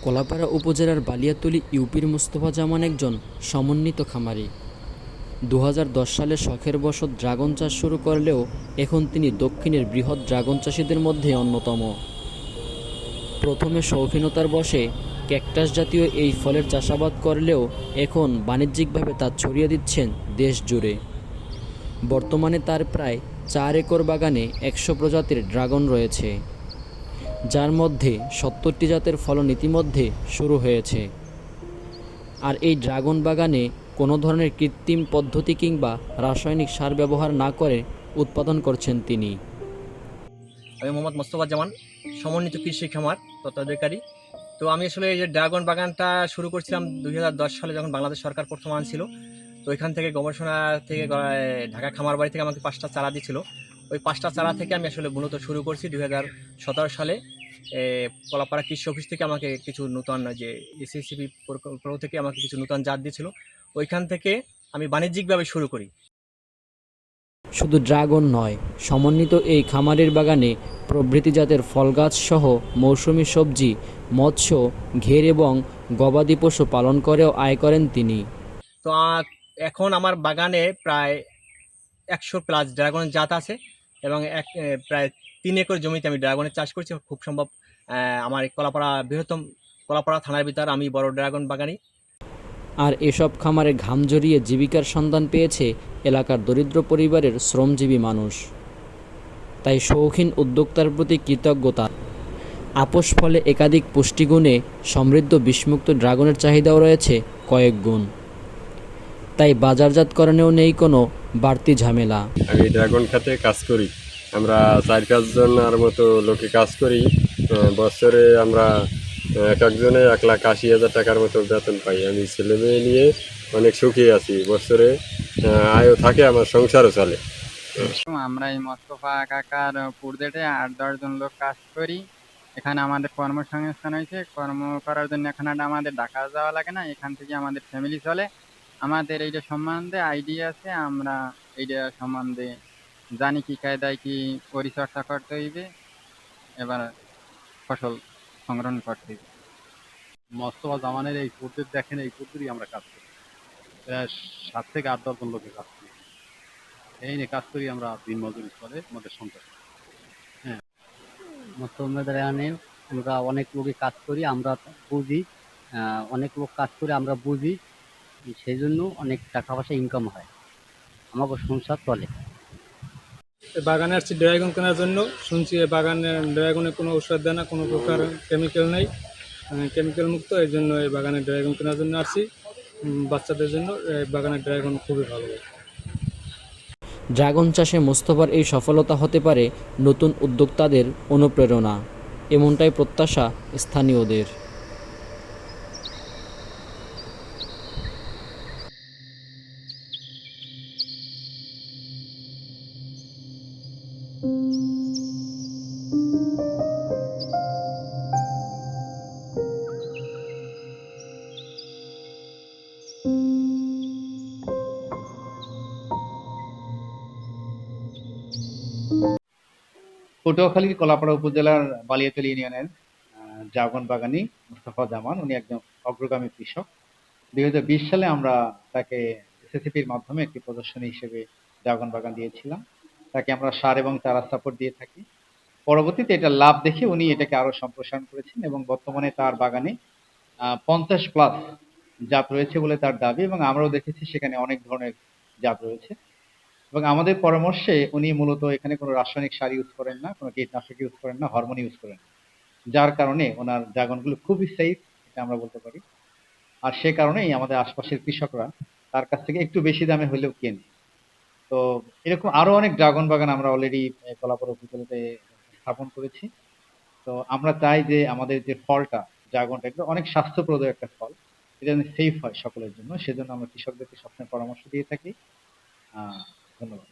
কলাপাড়া উপজেলার বালিয়াতলী ইউপির মোস্তফা জামান একজন সমন্বিত খামারি। ২০১০ সালে শখের বশত ড্রাগন চাষ শুরু করলেও এখন তিনি দক্ষিণের বৃহৎ ড্রাগন চাষিদের মধ্যে অন্যতম। প্রথমে শৌখিনতার বশে ক্যাকটাস জাতীয় এই ফলের চাষাবাদ করলেও এখন বাণিজ্যিকভাবে তা ছড়িয়ে দিচ্ছেন দেশ জুড়ে। বর্তমানে তার প্রায় ৪ একর বাগানে ১০০ প্রজাতির ড্রাগন রয়েছে, যার মধ্যে ৭০টি জাতের ফলন ইতিমধ্যে শুরু হয়েছে। আর এই ড্রাগন বাগানে কোনো ধরনের কৃত্রিম পদ্ধতি কিংবা রাসায়নিক সার ব্যবহার না করে উৎপাদন করছেন তিনি। আমি মোহাম্মদ মোস্তফা জামান, সমন্বিত কৃষি খামার তত্ত্বাবধায়কারী। তো আমি আসলে এই যে ড্রাগন বাগানটা শুরু করছিলাম ২০১০ সালে, যখন বাংলাদেশ সরকার প্রথম আনছিল। তো এখান থেকে গবেষণা থেকে ঢাকা খামার বাড়ি থেকে আমাকে ৫টা চারা দিয়েছিল। ওই ৫টা চারা থেকে আমি আসলে মূলত শুরু করছি ২০১৭ সালে। কলাপাড়া কৃষি অফিস থেকে আমাকে কিছু নূতন যে এসএসসিপি প্রকল্প থেকে আমাকে কিছু নূতন জাত দিয়েছিল। ওইখান থেকে আমি বাণিজ্যিকভাবে শুরু করি। শুধু ড্রাগন নয়, সমন্বিত এই খামারের বাগানে প্রভৃতি জাতের ফল গাছ সহ মৌসুমি সবজি, মৎস্য, ঘের এবং গবাদি পশু পালন করেও আয় করেন তিনি। তো এখন আমার বাগানে প্রায় ১০০+ ড্রাগনের জাত আছে এবং প্রায় ৩ একর জমিতে আমি ড্রাগনের চাষ করছি। খুব সম্ভব আমার এই বৃহত্তম কলাপাড়া থানার ভিতর আমি বড় ড্রাগন বাগানি। আর এসব খামারে ঘাম জড়িয়ে জীবিকার সন্ধান পেয়েছে এলাকার দরিদ্র পরিবারের শ্রমজীবী মানুষ। তাই শৌখিন উদ্যোক্তার প্রতি কৃতজ্ঞতা। আপোস ফলে একাধিক পুষ্টিগুণে সমৃদ্ধ বিষমুক্ত ড্রাগনের চাহিদাও রয়েছে কয়েক গুণ। তাই বাজারজাতকরণেও নেই কোনো বাড়তি ঝামেলা। আমি ড্রাগন খাতে কাজ করি। আমরা ৪-৫ জনের মতো লোকে কাজ করি। বছরে আমরা এক একজনে ১,৮০,০০০ টাকার মতো বেতন পাই। আমি ছেলে মেয়ে নিয়ে অনেক সুখী আছি। বছরে আয়ও থাকে, আমার সংসারও চলে। আমরা এই মোস্তফা কাকার প্রজেক্টে ৮-১০ জন লোক কাজ করি। এখানে আমাদের কর্মসংস্থান হয়েছে। কর্ম করার জন্য এখন আর আমাদের ঢাকা যাওয়া লাগে না, এখান থেকে আমাদের ফ্যামিলি চলে। আমাদের এইটা সম্বন্ধে আইডিয়া আছে, আমরা এইটা সম্বন্ধে জানি কি কায়দায় কি পরিচর্যা করতে হইবে, এবার ফসল সংগ্রহণ করতে হইবে। মোস্তফা জামানের এই প্রজেক্ট দেখেন, এই প্রজেক্টই আমরা কাজ করি। প্রায় ৭ থেকে ৮-১০ জন লোকে কাজ করি। এই নিয়ে কাজ করি আমরা, দিনমজুরি করে আমাদের সংসার। মুসলমানদের এখানে আমরা অনেক লোকই কাজ করি, আমরা বুঝি। অনেক লোক কাজ করে আমরা বুঝি, সেই জন্য অনেক টাকা পয়সা ইনকাম হয়, আমাকে সংসার চলে। বাগানে আসছি ড্রাগন কেনার জন্য। শুনছি এই বাগানে ড্রাগনে কোনো ওষুধ দেয় না, কোনো প্রকার কেমিক্যাল নেই, কেমিক্যাল মুক্ত। এই জন্য এই বাগানে ড্রাগন কেনার জন্য আসছি। বাচ্চাদের জন্য এই বাগানের ড্রাগন খুবই ভালো। ড্রাগন চাষে মোস্তফার এই সফলতা হতে পারে নতুন উদ্যোক্তাদের অনুপ্রেরণা, এমনটাই প্রত্যাশা স্থানীয়দের। পটুয়াখালীর কলাপাড়া উপজেলার বালিয়াতলী ইউনিয়নের ড্রাগন বাগানি মোস্তফা জামান, উনি একজন অগ্রগামী কৃষক। ২০২০ সালে আমরা তাকে এসএসসিপির মাধ্যমে একটি প্রদর্শনী হিসেবে ড্রাগন বাগান দিয়েছিলাম। তাকে আমরা সার এবং চারা সাপোর্ট দিয়ে থাকি। পরবর্তীতে এটা লাভ দেখে উনি এটাকে আরো সম্প্রসারণ করেছেন এবং বর্তমানে তার বাগানে ৫০+ জাত রয়েছে বলে তার দাবি, এবং আমরাও দেখেছি সেখানে অনেক ধরনের জাত রয়েছে। এবং আমাদের পরামর্শে উনি মূলত এখানে কোনো রাসায়নিক সার ইউজ করেন না, কোনো কীটনাশক ইউজ করেন না, হরমোন ইউজ করেন না, যার কারণে ওনার ড্রাগনগুলো খুবই সেফ, এটা আমরা বলতে পারি। আর সে কারণেই আমাদের আশপাশের কৃষকরা তার কাছ থেকে একটু বেশি দামে হলেও কেনে। তো এরকম আরো অনেক ড্রাগন বাগান আমরা অলরেডি কলাপাড়া উপজেলাতে স্থাপন করেছি। তো আমরা চাই যে আমাদের যে ফলটা, ড্রাগনটা এগুলো অনেক স্বাস্থ্যপ্রদ একটা ফল, এটা যেন সেফ হয় সকলের জন্য। সেজন্য আমরা কৃষকদেরকে সবসময় পরামর্শ দিয়ে থাকি। ধন্যবাদ।